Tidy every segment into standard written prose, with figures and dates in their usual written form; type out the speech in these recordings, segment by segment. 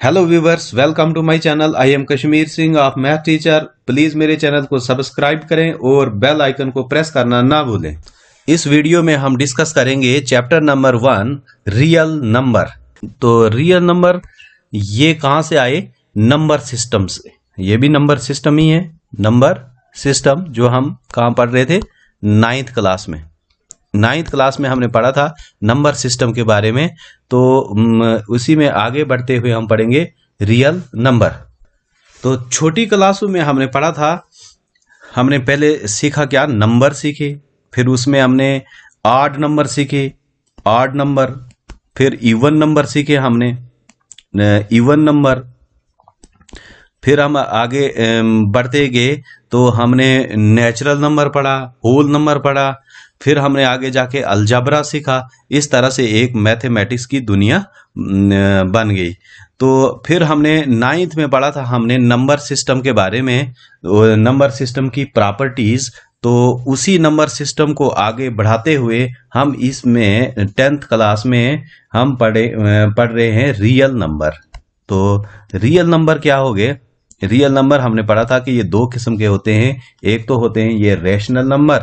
Hello viewers, welcome to my channel. I am Kashmir Singh of math teacher. Please मेरे channel को subscribe करें और bell icon को press करना ना भूलें। इस वीडियो में हम डिस्कस करेंगे चैप्टर नंबर 1, रियल नंबर। तो रियल नंबर ये कहाँ से आए? नंबर सिस्टम से। ये भी नंबर सिस्टम ही है। नंबर सिस्टम जो हम कहाँ पढ़ रहे थे? 9th क्लास में। 9th क्लास में हमने पढ़ा था नंबर सिस्टम के बारे में। तो उसी में आगे बढ़ते हुए हम पढ़ेंगे रियल नंबर। तो छोटी क्लासों में हमने पढ़ा था, हमने पहले सीखा क्या? नंबर सीखे, फिर उसमें हमने ऑड नंबर सीखे, ऑड नंबर, फिर इवन नंबर सीखे हमने, इवन नंबर। फिर हम आगे बढ़ते गए तो हमने नेचुरल नंबर पढ़ा, होल नंबर पढ़ा, फिर हमने आगे जाके अलजबरा सीखा। इस तरह से एक मैथमेटिक्स की दुनिया बन गई। तो फिर हमने 9th में पढ़ा था हमने नंबर सिस्टम के बारे में, नंबर सिस्टम की प्रॉपर्टीज। तो उसी नंबर सिस्टम को आगे बढ़ाते हुए हम इसमें 10th क्लास में हम पढ़ रहे हैं रियल नंबर। तो रियल नंबर क्या हो गए? रियल नंबर हमने पढ़ा था कि ये दो किस्म के होते हैं। एक तो होते हैं ये रेशनल नंबर,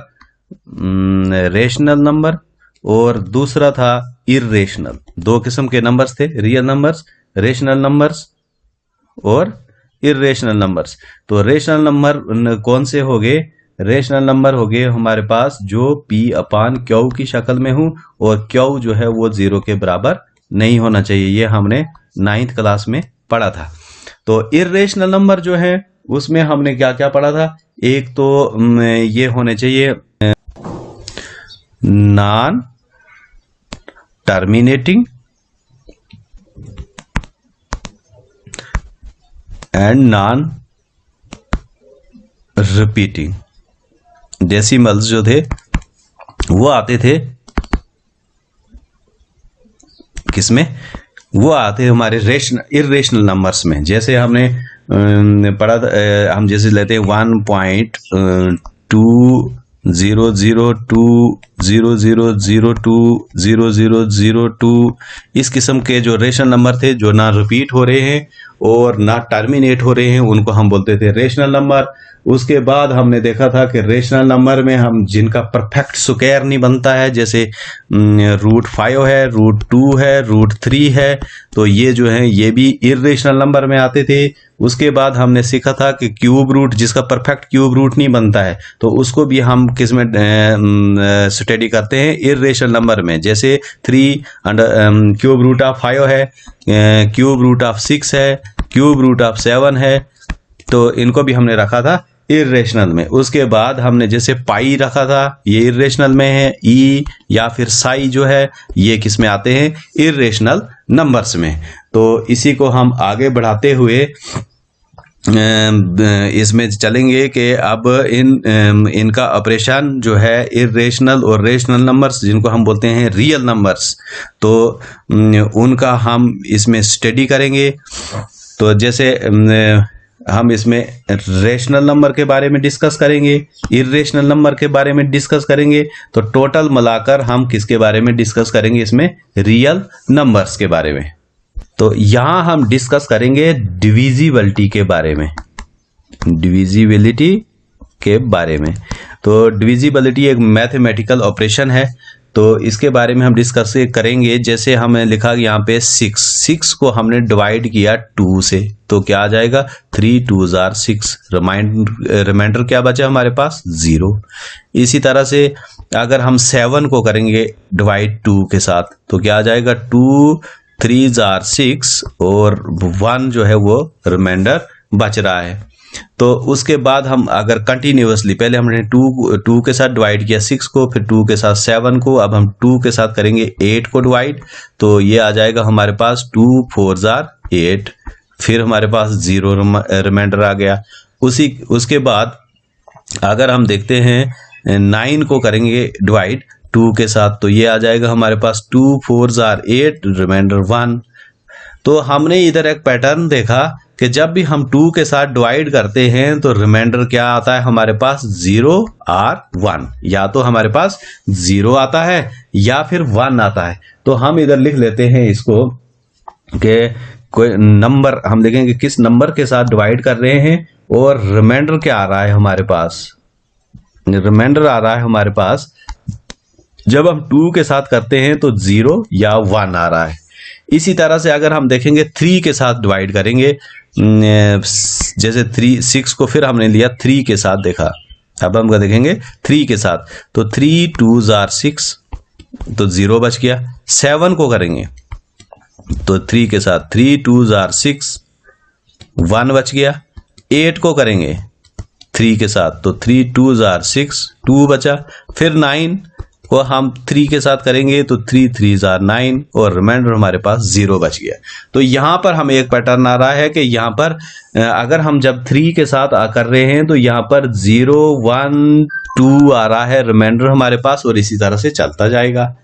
रेशनल नंबर, और दूसरा था इर्रेशनल। दो किस्म के नंबर्स थे, रियल नंबर्स, रेशनल नंबर्स और इर्रेशनल नंबर्स। तो रेशनल नंबर कौन से हो गए? रेशनल नंबर हो गए हमारे पास जो P/Q की शक्ल में हो और Q जो है वो 0 के बराबर नहीं होना चाहिए। ये हमने 9th क्लास में पढ़ा था। तो इर्रेशनल नंबर जो है उसमें हमने क्या क्या पढ़ा था? एक तो ये होने चाहिए non terminating and non repeating. Decimals जो थे वो आते थे किसमें? वो आते हैं हमारे इर्रेशनल नंबर्स में। जैसे हमने पढ़ा था, हम जैसे लेते हैं 1.2000200020002। इस किस्म के जो रेशनल नंबर थे जो ना रिपीट हो रहे हैं और ना टर्मिनेट हो रहे हैं, उनको हम बोलते थे रेशनल नंबर। उसके बाद हमने देखा था कि रेशनल नंबर में हम जिनका परफेक्ट स्क्वायर नहीं बनता है, जैसे √5 है, √2 है, √3 है, तो ये जो है ये भी इर्रेशनल नंबर में आते थे। उसके बाद हमने सीखा था कि क्यूब रूट, जिसका परफेक्ट क्यूब रूट नहीं बनता है, तो उसको भी हम किस में स्टडी करते हैं? इर्रेशनल नंबर में। जैसे 3√5 है, √6 है, √7 है, तो इनको भी हमने रखा था इर्रेशनल में। उसके बाद हमने जैसे पाई रखा था, ये इर्रेशनल में है। ई या फिर साई जो है ये किस में आते हैं? इर्रेशनल नंबर्स में। तो इसी को हम आगे बढ़ाते हुए इसमें चलेंगे कि अब इनका ऑपरेशन जो है इर्रेशनल और रेशनल नंबर्स, जिनको हम बोलते हैं रियल नंबर्स, तो उनका हम इसमें स्टडी करेंगे। तो जैसे हम इसमें रेशनल नंबर के बारे में डिस्कस करेंगे, इर्रेशनल नंबर के बारे में डिस्कस करेंगे। तो टोटल मिलाकर हम किसके बारे में डिस्कस करेंगे? इसमें रियल नंबर्स के बारे में। तो यहां हम डिस्कस करेंगे डिविजिबिलिटी के बारे में, डिविजिबिलिटी के बारे में। तो डिविजिबिलिटी एक मैथमेटिकल ऑपरेशन है, तो इसके बारे में हम डिस्कस करेंगे। जैसे हमने लिखा यहाँ पे 6 को हमने डिवाइड किया 2 से, तो क्या आ जाएगा? 3 2s are 6। रिमाइंडर क्या बचा हमारे पास? 0। इसी तरह से अगर हम 7 को करेंगे डिवाइड 2 के साथ, तो क्या आ जाएगा? 2 3s are 6 और 1 जो है वो रिमाइंडर बच रहा है। तो उसके बाद हम अगर कंटिन्यूअसली, पहले हमने 2 के साथ डिवाइड किया 6 को, फिर 2 के साथ 7 को, अब हम 2 के साथ करेंगे 8 को डिवाइड, तो ये आ जाएगा हमारे पास 2 4s are 8। फिर हमारे पास 0 रिमाइंडर आ गया। उसके बाद अगर हम देखते हैं 9 को करेंगे डिवाइड 2 के साथ, तो ये आ जाएगा हमारे पास 2 4s are 8, रिमाइंडर 1। तो हमने इधर एक पैटर्न देखा कि जब भी हम 2 के साथ डिवाइड करते हैं तो रिमाइंडर क्या आता है हमारे पास? 0 और 1। या तो हमारे पास 0 आता है या फिर 1 आता है। तो हम इधर लिख लेते हैं इसको कि कोई नंबर हम देखेंगे किस नंबर के साथ डिवाइड कर रहे हैं और रिमाइंडर क्या आ रहा है हमारे पास। रिमाइंडर आ रहा है हमारे पास जब हम 2 के साथ करते हैं तो 0 या 1 आ रहा है। इसी तरह से अगर हम देखेंगे 3 के साथ डिवाइड करेंगे, जैसे 6 को फिर हमने लिया 3 के साथ देखा, अब हम देखेंगे 3 के साथ, तो 3 2s are 6 तो 0 बच गया। 7 को करेंगे तो 3 के साथ 3 2s are 6 1 बच गया। 8 को करेंगे 3 के साथ तो 3 2s are 6 2 बचा। फिर 9 को हम 3 के साथ करेंगे तो 3 3s are 9 और रिमाइंडर हमारे पास 0 बच गया। तो यहाँ पर हमें एक पैटर्न आ रहा है कि यहाँ पर अगर हम जब 3 के साथ कर रहे हैं तो यहाँ पर 0 1 2 आ रहा है रिमाइंडर हमारे पास, और इसी तरह से चलता जाएगा।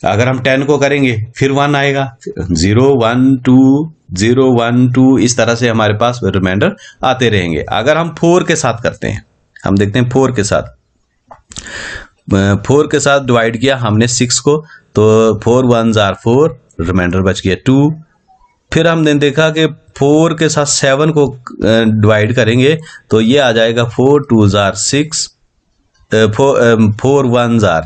अगर हम 10 को करेंगे फिर 1 आएगा, 0 1 2 0 1 2 इस तरह से हमारे पास रिमाइंडर आते रहेंगे। अगर हम 4 के साथ करते हैं, हम देखते हैं 4 के साथ डिवाइड किया हमने 6 को, तो 4 1s are 4 रिमाइंडर बच गया 2। फिर हमने देखा कि 4 के साथ 7 को डिवाइड करेंगे तो ये आ जाएगा 4 2s are 6 4 1s are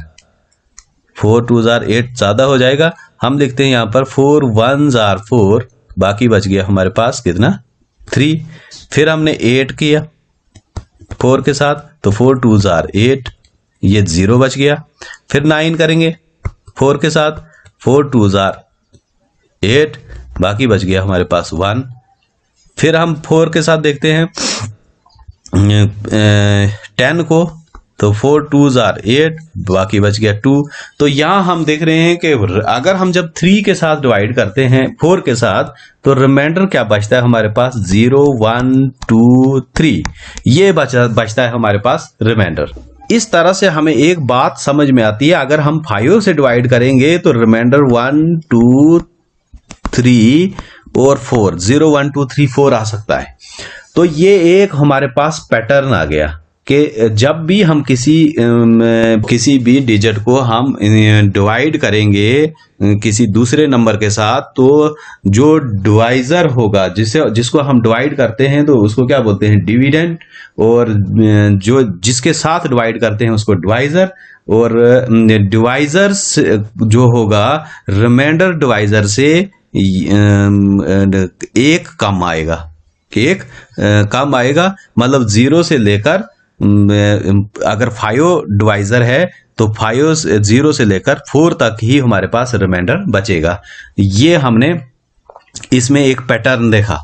8 ज़्यादा हो जाएगा। हम लिखते हैं यहाँ पर 4 1s are 4, बाकी बच गया हमारे पास कितना 3। फिर हमने 8 किया 4 के साथ तो 4 2s are 8, ये 0 बच गया। फिर 9 करेंगे 4 के साथ 4 2s are 8, बाकी बच गया हमारे पास 1। फिर हम 4 के साथ देखते हैं 10 को, तो 4 2s are 8, बाकी बच गया 2। तो यहाँ हम देख रहे हैं कि अगर हम जब 3 के साथ डिवाइड करते हैं 4 के साथ तो रिमाइंडर क्या बचता है हमारे पास 0 1 2 3, ये बचता है हमारे पास रिमाइंडर। इस तरह से हमें एक बात समझ में आती है, अगर हम 5 से डिवाइड करेंगे तो रिमाइंडर 1 2 3 और 4 0 1 2 3 4 आ सकता है। तो ये एक हमारे पास पैटर्न आ गया कि जब भी हम किसी भी डिजिट को हम डिवाइड करेंगे किसी दूसरे नंबर के साथ, तो जो डिवाइजर होगा जिसको हम डिवाइड करते हैं तो उसको क्या बोलते हैं डिविडेंड, और जो जिसके साथ डिवाइड करते हैं उसको डिवाइजर, और डिवाइजर जो होगा रिमाइंडर डिवाइजर से एक कम आएगा, कि एक कम आएगा, मतलब 0 से लेकर अगर 5 डिवाइजर है तो 0 से लेकर 4 तक ही हमारे पास रिमाइंडर बचेगा। ये हमने इसमें एक पैटर्न देखा।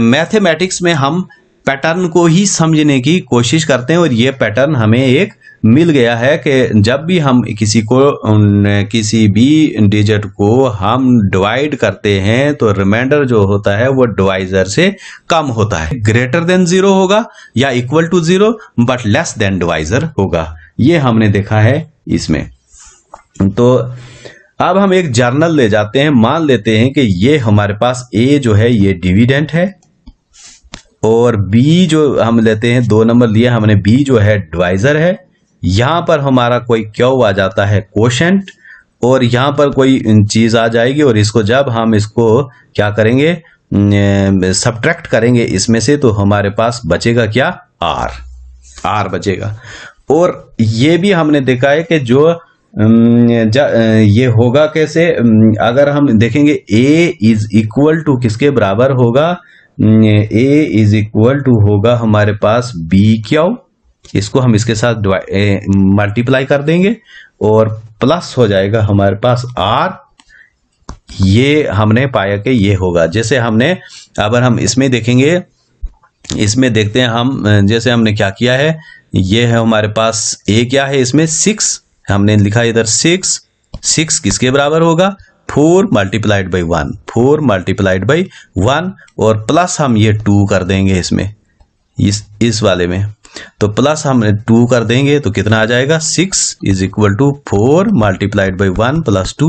मैथमेटिक्स में हम पैटर्न को ही समझने की कोशिश करते हैं, और ये पैटर्न हमें एक मिल गया है कि जब भी हम किसी भी डिजिट को हम डिवाइड करते हैं तो रिमाइंडर जो होता है वो डिवाइजर से कम होता है, ग्रेटर देन 0 होगा या equal to 0 but less than divisor होगा। ये हमने देखा है इसमें। तो अब हम एक जर्नल ले जाते हैं, मान लेते हैं कि ये हमारे पास A जो है ये डिविडेंड है, और B जो हम लेते हैं 2 नंबर लिए हमने, B जो है डिवाइजर है। यहाँ पर हमारा कोई क्यू आ जाता है कोशेंट, और यहाँ पर कोई चीज आ जाएगी, और इसको जब हम इसको क्या करेंगे सब्ट्रैक्ट करेंगे इसमें से, तो हमारे पास बचेगा क्या R बचेगा। और ये भी हमने देखा है कि जो ये होगा कैसे, अगर हम देखेंगे A इज इक्वल टू किसके बराबर होगा, A इज इक्वल टू होगा हमारे पास BQ, इसको हम इसके साथ मल्टीप्लाई कर देंगे और प्लस हो जाएगा हमारे पास R। ये हमने पाया कि ये होगा। जैसे हमने अगर हम इसमें देखेंगे, इसमें देखते हैं हम, जैसे हमने क्या किया है, ये है हमारे पास A क्या है इसमें 6, हमने लिखा इधर 6 किसके बराबर होगा 4 मल्टीप्लाइड बाई 1, 4 मल्टीप्लाइड बाई 1, और प्लस हम ये 2 कर देंगे इसमें, इस वाले में, तो प्लस हम 2 कर देंगे तो कितना आ जाएगा 6 is equal to 4 multiplied by 1 plus 2।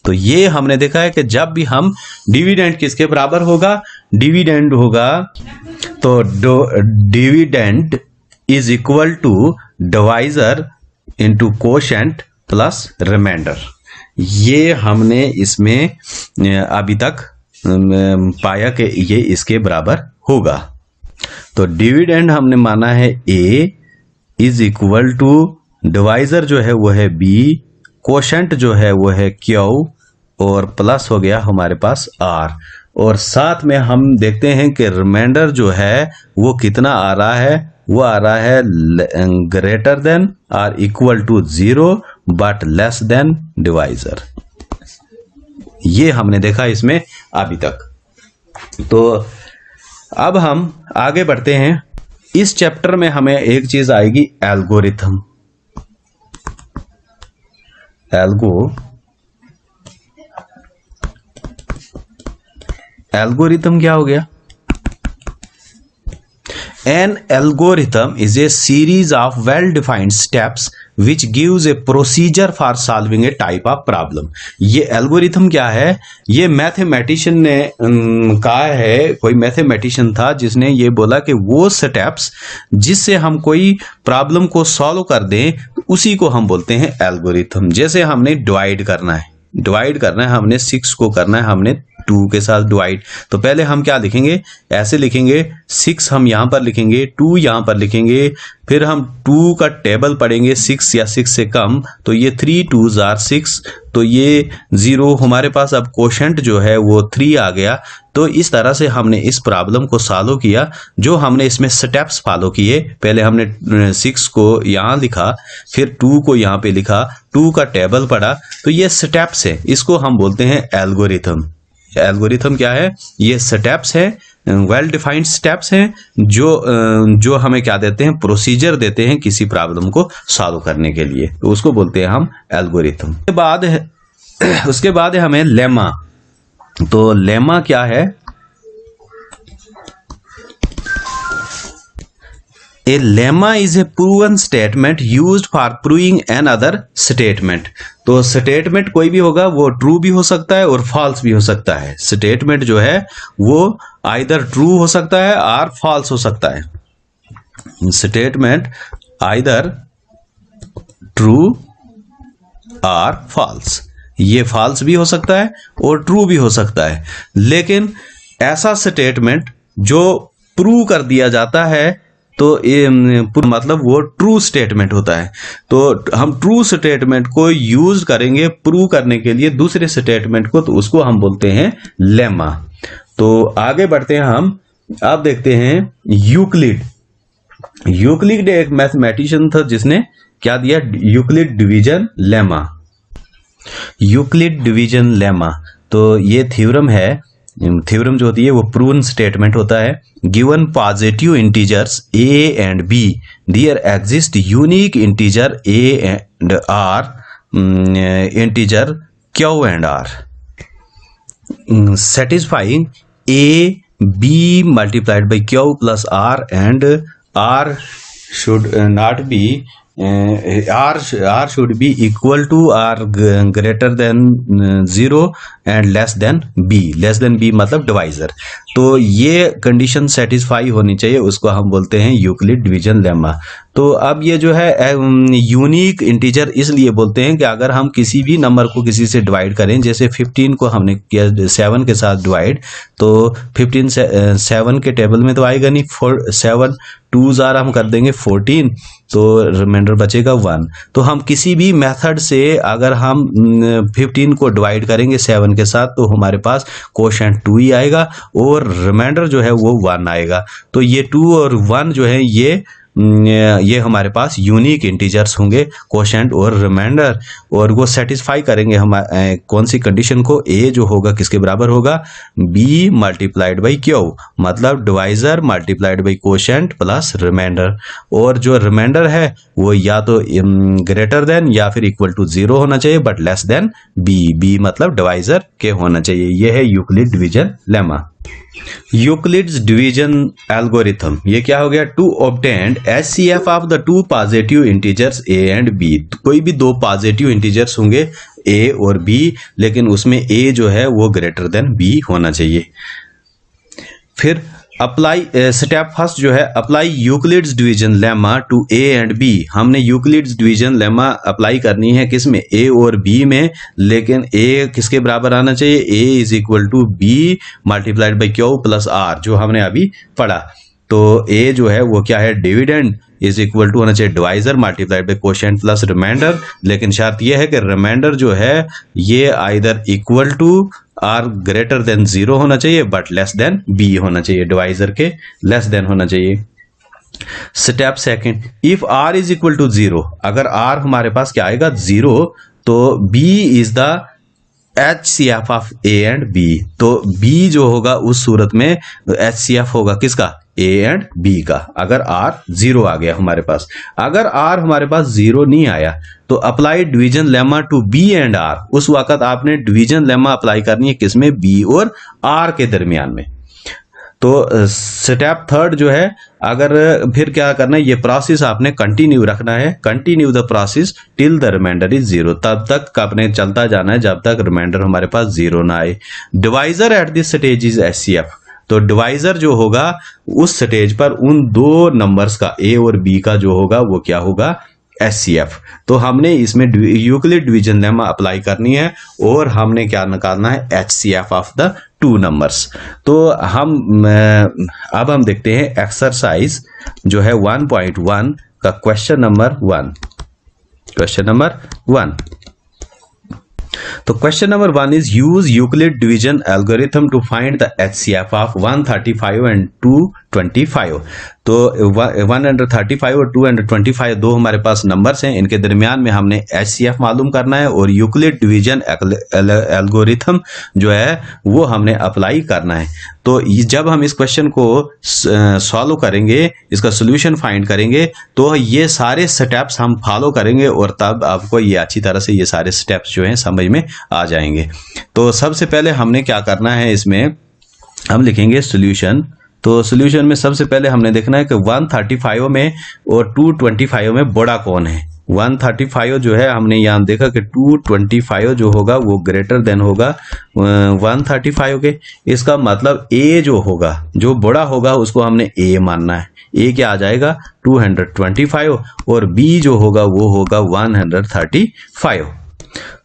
तो ये हमने देखा है कि जब भी हम डिविडेंड किसके बराबर होगा, डिविडेंड होगा तो dividend is equal to divisor into quotient plus remainder. ये हमने इसमें अभी तक पाया कि ये इसके बराबर होगा। तो डिविडेंड हमने माना है a is equal to divisor जो है वो है b, कोशेंट जो है वो है q और प्लस हो गया हमारे पास r। और साथ में हम देखते हैं कि रिमाइंडर जो है वो कितना आ रहा है, वो आ रहा है ग्रेटर देन और equal to 0 but less than divisor. ये हमने देखा इसमें अभी तक। तो अब हम आगे बढ़ते हैं। इस चैप्टर में हमें एक चीज आएगी एल्गोरिथम। एल्गोरिथम क्या हो गया? An algorithm is a series of well-defined steps which gives a procedure for solving a type of problem। ये एल्गोरिथम क्या है? ये मैथमेटिशियन ने कहा है, कोई मैथमेटिशियन था जिसने ये बोला कि वो स्टेप्स जिससे हम कोई प्रॉब्लम को सॉल्व कर दें उसी को हम बोलते हैं एल्गोरिथम। जैसे हमने डिवाइड करना है हमने 6 को करना है हमने 2 के साथ डिवाइड। तो पहले हम क्या लिखेंगे? ऐसे लिखेंगे 6 हम यहां पर लिखेंगे, 2 यहां पर लिखेंगे, फिर हम 2 का टेबल पढ़ेंगे 6 या 6 से कम, तो ये 3 2s are 6, तो ये 0 हमारे पास अब कोशेंट जो है वो 3 आ गया। तो इस तरह से हमने इस प्रॉब्लम को सॉल्व किया। जो हमने इसमें स्टेप्स फॉलो किए, पहले हमने 6 को यहाँ लिखा, फिर 2 को यहाँ पे लिखा, 2 का टेबल पढ़ा, तो ये स्टेप्स है, इसको हम बोलते हैं एल्गोरिथम। एल्गोरिथम क्या है? ये स्टेप्स है, वेल डिफाइंड स्टेप्स हैं जो हमें क्या देते हैं? प्रोसीजर देते हैं किसी प्रॉब्लम को सॉल्व करने के लिए, तो उसको बोलते हैं हम एल्गोरिथम। उसके बाद है हमें लेमा। तो लेमा क्या है? A lemma is a proven statement used for proving another statement। तो स्टेटमेंट कोई भी होगा, वो ट्रू भी हो सकता है और फॉल्स भी हो सकता है। स्टेटमेंट जो है वो आइदर ट्रू हो सकता है और फॉल्स हो सकता है। स्टेटमेंट आइदर ट्रू और फॉल्स, ये फॉल्स भी हो सकता है और ट्रू भी हो सकता है। लेकिन ऐसा स्टेटमेंट जो प्रूव कर दिया जाता है तो ये मतलब वो ट्रू स्टेटमेंट होता है। तो हम ट्रू स्टेटमेंट को यूज करेंगे प्रूव करने के लिए दूसरे स्टेटमेंट को, तो उसको हम बोलते हैं लेमा। तो आगे बढ़ते हैं हम। अब देखते हैं यूक्लिड एक मैथमेटिशियन था जिसने क्या दिया? Euclid division lemma. तो ये थ्योरम है। थ्योरम जो होती है वो प्रूवन स्टेटमेंट होता है। Given positive integers a and b, there exist unique integer a and r, integer q and r, satisfying a b multiplied by q plus r and r should not be r should be equal to or greater than 0 and less than b मतलब divisor. तो ये condition satisfy होनी चाहिए, उसको हम बोलते हैं Euclid division lemma. तो अब ये जो है यूनिक इंटीजर इसलिए बोलते हैं कि अगर हम किसी भी नंबर को किसी से डिवाइड करें, जैसे 15 को हमने किया 7 के साथ डिवाइड, तो 15 7 के टेबल में तो आएगा नहीं, 7 2s are हम कर देंगे 14, तो रिमाइंडर बचेगा 1। तो हम किसी भी मेथड से अगर हम 15 को डिवाइड करेंगे 7 के साथ, तो हमारे पास कोशेंट 2 ही आएगा और रिमाइंडर जो है वो 1 आएगा। तो ये 2 और 1 जो है ये हमारे पास यूनिक इंटीजर्स होंगे, कोशेंट और रिमाइंडर, और वो सेटिस्फाई करेंगे हमारे कौन सी कंडीशन को? a जो होगा किसके बराबर होगा? b मल्टीप्लाइड बाई q, मतलब divisor multiplied by quotient plus remainder. और जो रिमाइंडर है वो या तो ग्रेटर देन या फिर इक्वल टू 0 होना चाहिए, बट लेस देन b मतलब डिवाइजर के होना चाहिए। ये है Euclid division lemma. Euclid's division algorithm, ये क्या हो गया? To obtain HCF of the two positive integers a and b। कोई भी दो पॉजिटिव इंटीजर्स होंगे a और b, लेकिन उसमें a जो है वो ग्रेटर देन b होना चाहिए। फिर अप्लाई स्टेप फर्स्ट जो है apply Euclid's division lemma to A and B. हमने यूक्लिड्स डिवीजन लेमा अप्लाई करनी है किसमें, ए और बी में, लेकिन ए किसके बराबर आना चाहिए, A is equal to B multiplied by Q plus R, जो हमने अभी पढ़ा। तो ए जो है वो क्या है, डिविडेंड इज इक्वल टू होना चाहिए divisor multiplied by quotient plus remainder, लेकिन शर्त यह है कि रिमाइंडर जो है ये either equal to or greater than 0 होना चाहिए बट लेस देन बी होना चाहिए, डिवाइजर के लेस देन होना चाहिए। Step second, if R is equal to 0, अगर आर हमारे पास क्या आएगा 0, तो B is the HCF of A and B. तो बी जो होगा उस सूरत में HCF होगा किसका, ए एंड बी का, अगर आर 0 आ गया हमारे पास। अगर आर हमारे पास 0 नहीं आया तो apply division lemma to B and R. उस वक्त आपने डिवीजन लेमा अप्लाई करनी है किसमें, बी और आर के दरमियान में। तो स्टेप थर्ड जो है, अगर फिर क्या करना है, ये प्रोसेस आपने कंटिन्यू रखना है, continue the process till the remainder is 0, तब तक आपने चलता जाना है जब तक रिमाइंडर हमारे पास 0 ना आए। Divisor at this stage is HCF। तो डिवाइजर जो होगा उस स्टेज पर उन दो नंबर्स का, ए और बी का जो होगा वो क्या होगा, HCF। तो हमने इसमें यूक्लिड डिवीजन लेमा अप्लाई करनी है और हमने क्या निकालना है, HCF of the two numbers. तो अब हम देखते हैं एक्सरसाइज जो है 1.1 का क्वेश्चन नंबर 1। क्वेश्चन नंबर 1, तो question number 1 is use Euclid division algorithm to find the HCF of 135 and 225। तो 135 और 225 दो हमारे पास नंबर्स हैं, इनके दरमियान में हमने HCF मालूम करना है और यूक्लिड डिवीजन एल्गोरिथम जो है वो हमने अप्लाई करना है। तो जब हम इस क्वेश्चन को सॉल्व करेंगे, इसका सोल्यूशन फाइंड करेंगे, तो ये सारे स्टेप्स हम फॉलो करेंगे और तब आपको ये अच्छी तरह से ये सारे स्टेप्स जो हैं समझ में आ जाएंगे। तो सबसे पहले हमने क्या करना है, इसमें हम लिखेंगे सोल्यूशन। तो सोल्यूशन में सबसे पहले हमने देखना है कि 135 में और 225 में बड़ा कौन है। 135 जो है हमने यहाँ देखा कि 225 जो होगा वो ग्रेटर देन होगा 135 के। इसका मतलब ए जो होगा, जो बड़ा होगा उसको हमने ए मानना है। ए क्या आ जाएगा 225 और बी जो होगा वो होगा 135।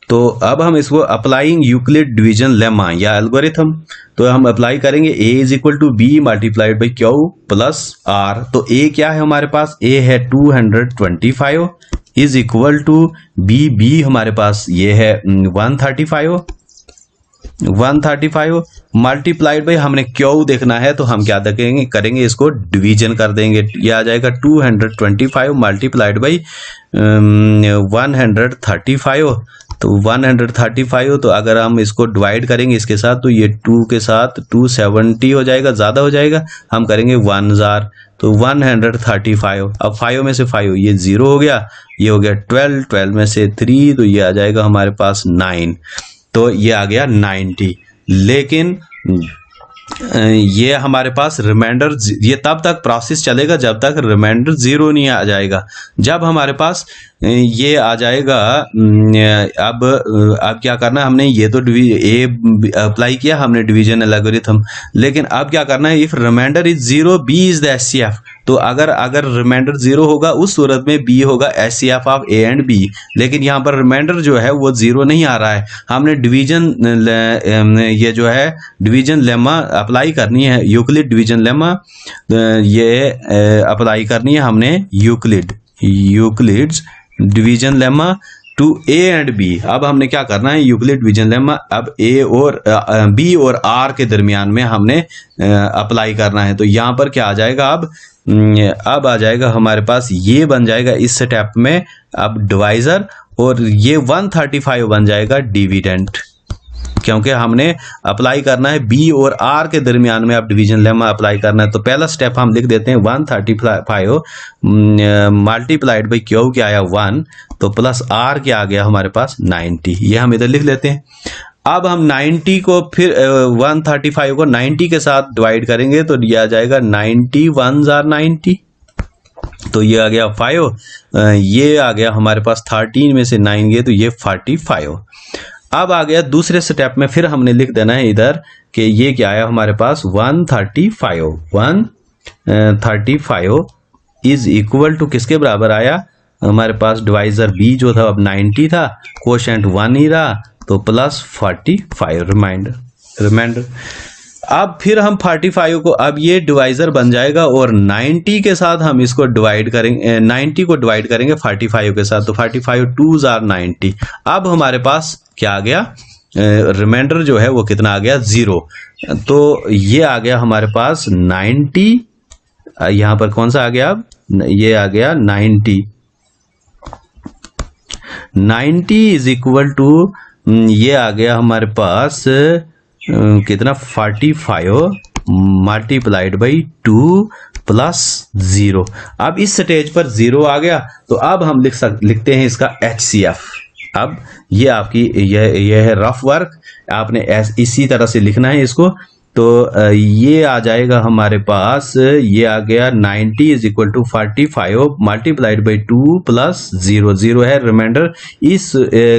तो अब हम इसको अप्लाइंग यूक्लिड डिवीजन लेमा या एल्गोरिथम, तो हम अप्लाई करेंगे A is equal to B multiplied by Q plus R. तो ए क्या है हमारे पास, ए है 225 इज इक्वल टू बी हमारे पास ये है 135 मल्टीप्लाइड बाई हमने क्यू देखना है, तो हम क्या करेंगे इसको डिवीजन कर देंगे। ये आ जाएगा 225 मल्टीप्लाइड बाई 135। तो 135, तो अगर हम इसको डिवाइड करेंगे इसके साथ तो ये 2 के साथ 270 हो जाएगा, ज़्यादा हो जाएगा, हम करेंगे 1000। तो 135, अब 5 में से 5 ये 0 हो गया, ये हो गया 12 में से 3 तो ये आ जाएगा हमारे पास 9, तो ये आ गया 90। लेकिन ये हमारे पास रिमाइंडर, ये तब तक प्रोसेस चलेगा जब तक रिमाइंडर 0 नहीं आ जाएगा। जब हमारे पास ये आ जाएगा, अब क्या करना है हमने, ये तो ए अप्लाई किया हमने डिवीजन एल्गोरिथम, लेकिन अब क्या करना है, if remainder is 0 B is the HCF। तो अगर रिमाइंडर 0 होगा उस सूरत में बी होगा HCF of A and B, लेकिन यहाँ पर रिमाइंडर जो है वो 0 नहीं आ रहा है। हमने डिवीजन ये जो है डिवीजन लेमा अप्लाई करनी है, यूक्लिड डिवीजन लेमा ये अप्लाई करनी है हमने Euclid's division lemma to A and B. अब हमने क्या करना है, यूक्लिड डिवीजन लेमा अब ए और बी और आर के दरमियान में हमने अप्लाई करना है। तो यहाँ पर क्या आ जाएगा, अब आ जाएगा हमारे पास, ये बन जाएगा इस स्टेप में अब डिवाइजर, और ये 135 बन जाएगा डिविडेंड, क्योंकि हमने अप्लाई करना है बी और आर के दरमियान में अब डिवीजन लेमा अप्लाई करना है। तो पहला स्टेप हम लिख देते हैं 135 मल्टीप्लाइड बाई क्यू क्या आया 1, तो प्लस आर क्या आ गया हमारे पास 90, ये हम इधर लिख लेते हैं। अब हम 90 को फिर 135 को 90 के साथ डिवाइड करेंगे तो ये आ जाएगा 90 1s are 90, तो ये आ गया 5, ये आ गया हमारे पास 13 में से 9 गए तो ये 45। अब आ गया दूसरे स्टेप में, फिर हमने लिख देना है इधर कि ये क्या आया हमारे पास 135 इज इक्वल टू किसके बराबर आया हमारे पास, डिवाइजर बी जो था अब 90 था, कोशेंट 1 ही रहा, तो प्लस 45 रिमाइंडर। अब फिर हम 45 को, अब ये डिवाइजर बन जाएगा और 90 के साथ हम इसको डिवाइड करेंगे, 90 को डिवाइड करेंगे 45 के साथ, तो 45 2s are 90। अब हमारे पास क्या आ गया, रिमाइंडर जो है वो कितना आ गया 0। तो ये आ गया हमारे पास 90, यहां पर कौन सा आ गया, अब ये आ गया 90 इज इक्वल टू, ये आ गया हमारे पास कितना 45 मल्टीप्लाइड बाई 2 प्लस 0। अब इस स्टेज पर 0 आ गया, तो अब हम लिखते हैं इसका HCF। अब ये आपकी यह है रफ वर्क, आपने इसी तरह से लिखना है इसको। तो ये आ जाएगा हमारे पास, ये आ गया 90 is equal to 45 multiplied by 2 plus 0, 0 है रिमाइंडर। इस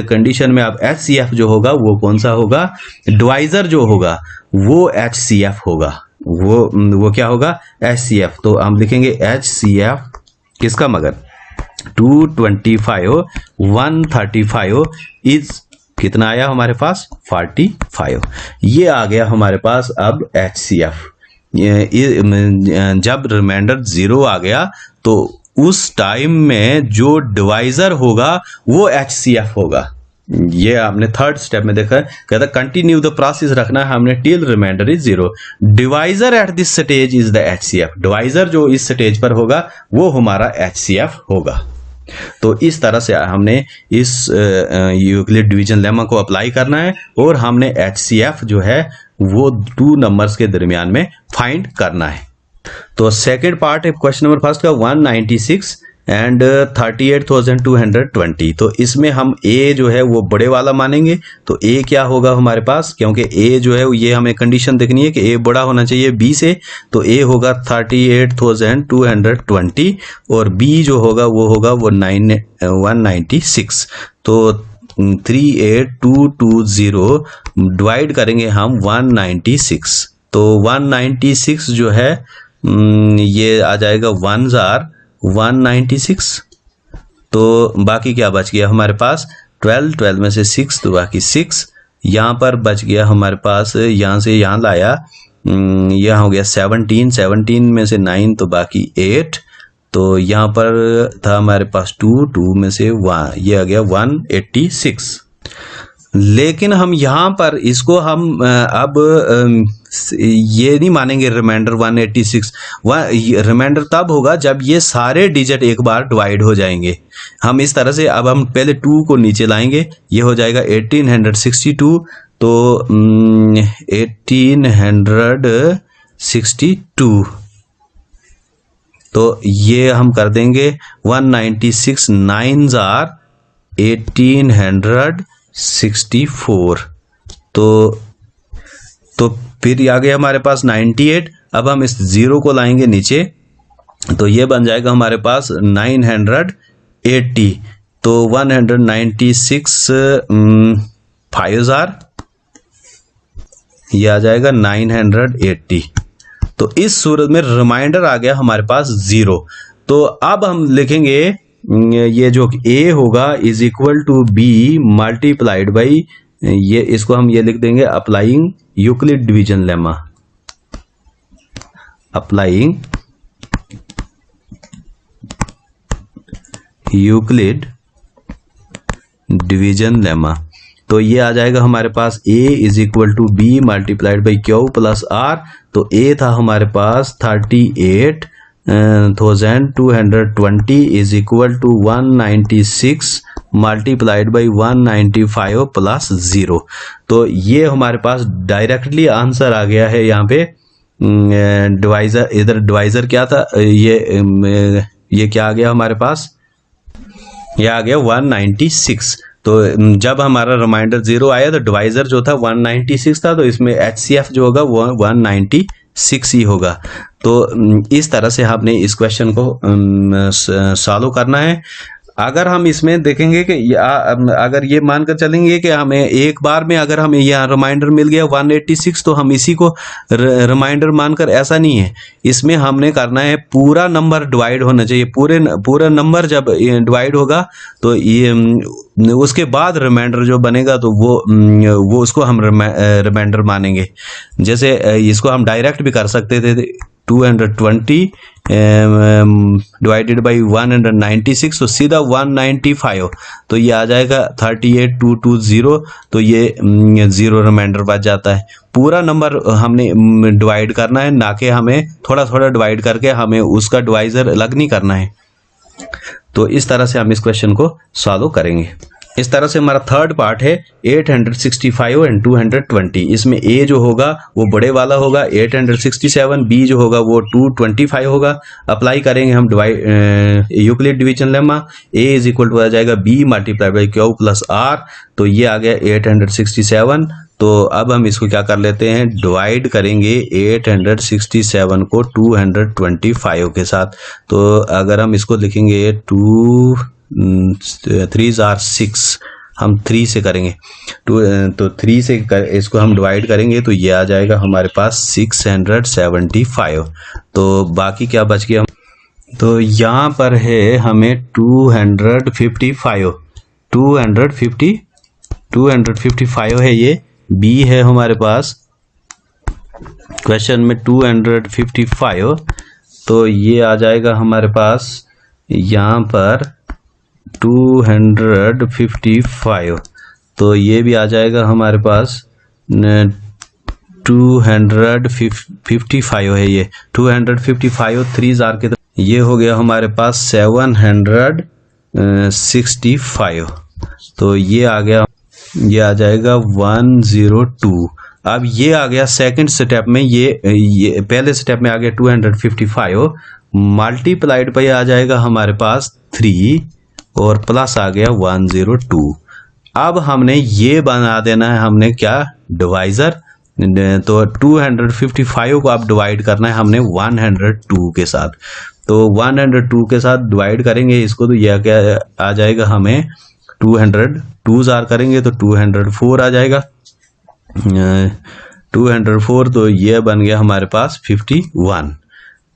कंडीशन में अब HCF जो होगा वो कौन सा होगा, डिवाइजर जो होगा वो HCF होगा, वो क्या होगा HCF। तो हम लिखेंगे HCF किसका, मगर 225 135 इज कितना आया हमारे पास 45। ये आ गया हमारे पास अब HCF। जब रिमाइंडर 0 आ गया तो उस टाइम में जो डिवाइजर होगा वो HCF होगा। ये आपने थर्ड स्टेप में देखा, कहता कंटिन्यू द प्रोसेस रखना है हमने till remainder is 0। Divisor at this stage is the HCF। Divisor जो इस स्टेज पर होगा वो हमारा HCF होगा। तो इस तरह से हमने इस यूक्लिड डिवीजन लेमा को अप्लाई करना है और हमने HCF जो है वो 2 नंबर्स के दरमियान में फाइंड करना है। तो सेकंड पार्ट है क्वेश्चन नंबर फर्स्ट का 196 एंड 38,220। तो इसमें हम A जो है वो बड़े वाला मानेंगे। तो A क्या होगा हमारे पास, क्योंकि A जो है ये हमें कंडीशन देखनी है कि A बड़ा होना चाहिए B से, तो A होगा 38,220 और B जो होगा वो होगा वो 196। तो 38220 डिवाइड करेंगे हम 196। तो 196 जो है ये आ जाएगा 196। तो बाकी क्या बच गया हमारे पास 12 में से 6, तो बाकी 6 यहाँ पर बच गया हमारे पास, यहाँ से यहाँ लाया, यहाँ हो गया 17 में से 9, तो बाकी 8, तो यहाँ पर था हमारे पास 2 में से 1, ये आ गया 186। लेकिन हम यहाँ पर इसको हम अब ये नहीं मानेंगे रिमाइंडर 186। रिमाइंडर तब होगा जब ये सारे डिजिट एक बार डिवाइड हो जाएंगे। हम इस तरह से अब हम पहले 2 को नीचे लाएंगे, ये हो जाएगा 1862। तो 1862 तो ये हम कर देंगे 196 9s are 1864। तो फिर आ गया हमारे पास 98। अब हम इस 0 को लाएंगे नीचे, तो ये बन जाएगा हमारे पास 980। तो 196 5,000 ये आ जाएगा 980। तो इस सूरत में रिमाइंडर आ गया हमारे पास 0। तो अब हम लिखेंगे ये जो A होगा is equal to B multiplied by, ये इसको हम ये लिख देंगे applying Euclid division lemma, applying Euclid division lemma. तो ये आ जाएगा हमारे पास A is equal to B multiplied by Q plus R। तो A था हमारे पास 38,220 is equal to 196 multiplied by 195 plus 0। तो ये हमारे पास डायरेक्टली आंसर आ गया है यहाँ पे। डिवाइजर, इधर डिवाइजर क्या था, ये क्या आ गया हमारे पास, ये आ गया 196। तो जब हमारा रिमाइंडर 0 आया तो डिवाइजर जो था 196 था, तो इसमें HCF जो होगा वो 196 ही होगा। तो इस तरह से आपने इस क्वेश्चन को सॉल्व करना है। अगर हम इसमें देखेंगे कि अगर ये मानकर चलेंगे कि हमें एक बार में अगर हमें यहाँ रिमाइंडर मिल गया 186, तो हम इसी को रिमाइंडर मानकर, ऐसा नहीं है। इसमें हमने करना है पूरा नंबर डिवाइड होना चाहिए, पूरा नंबर जब डिवाइड होगा तो ये उसके बाद रिमाइंडर जो बनेगा तो वो उसको हम रिमाइंडर मानेंगे। जैसे इसको हम डायरेक्ट भी कर सकते थे, 220 डिवाइडेड बाई 196, तो सीधा 195, तो ये आ जाएगा 38220, तो ये 0 रिमाइंडर बच जाता है। पूरा नंबर हमने डिवाइड करना है, ना कि हमें थोड़ा थोड़ा डिवाइड करके हमें उसका डिवाइजर अलग नहीं करना है। तो इस तरह से हम इस क्वेश्चन को सॉल्व करेंगे। इस तरह से हमारा थर्ड पार्ट है 865 एंड 220। इसमें ए जो होगा वो बड़े वाला होगा 867, बी जो होगा वो 225 होगा। अप्लाई करेंगे हम Euclid division lemma, A is equal to आ जाएगा B multiply by Q plus R, तो ये आ गया 867। तो अब हम इसको क्या कर लेते हैं, डिवाइड करेंगे 867 को 225 के साथ। तो अगर हम इसको लिखेंगे 3 आर 6, हम 3 से करेंगे तो 3 से इसको हम डिवाइड करेंगे तो ये आ जाएगा हमारे पास 675। तो बाकी क्या बच गया, तो यहाँ पर है हमें 255 है, ये बी है हमारे पास क्वेश्चन में 255, तो ये आ जाएगा हमारे पास यहाँ पर 255, तो ये भी आ जाएगा हमारे पास 255 है, ये 255 3 आर के, ये हो गया हमारे पास 765, तो ये आ गया, ये आ जाएगा 102। अब ये आ गया सेकंड स्टेप में, ये पहले स्टेप में आ गया 255 मल्टीप्लाइड पे आ जाएगा हमारे पास 3 और प्लस आ गया 102। अब हमने ये बना देना है, हमने क्या डिवाइजर, तो 255 को आप डिवाइड करना है हमने 102 के साथ। तो 102 के साथ डिवाइड करेंगे इसको, तो यह क्या आ जाएगा हमें 202 जार करेंगे तो 204 आ जाएगा, 204, तो ये बन गया हमारे पास 51।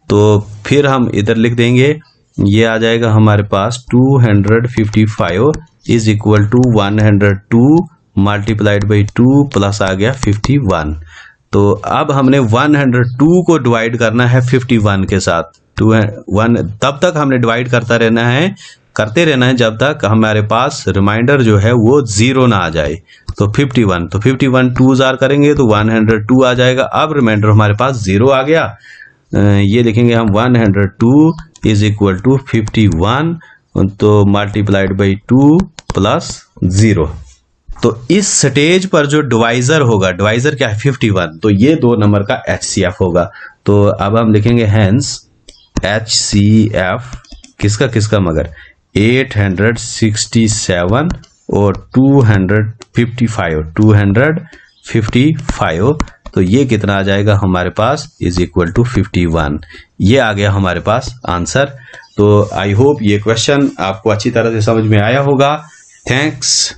तो फिर हम इधर लिख देंगे, ये आ जाएगा हमारे पास 255 is equal to 102 multiplied by 2 plus आ गया 51। तो अब हमने 102 को डिवाइड करना है 51 के साथ, 1 तब तक हमने डिवाइड करते रहना है जब तक हमारे पास रिमाइंडर जो है वो 0 ना आ जाए। तो 51, तो 51 2 जार करेंगे तो 102 आ जाएगा। अब रिमाइंडर हमारे पास 0 आ गया, ये लिखेंगे हम 102 इज इक्वल टू 51, तो मल्टीप्लाइड बाई 2 प्लस 0। तो इस स्टेज पर जो डिवाइजर होगा, डिवाइजर क्या है 51, तो ये 2 नंबर का HCF होगा। तो अब हम लिखेंगे हेंस HCF किसका मगर 867 और 255, तो ये कितना आ जाएगा हमारे पास इज इक्वल टू 51। ये आ गया हमारे पास आंसर। तो आई होप ये क्वेश्चन आपको अच्छी तरह से समझ में आया होगा। थैंक्स।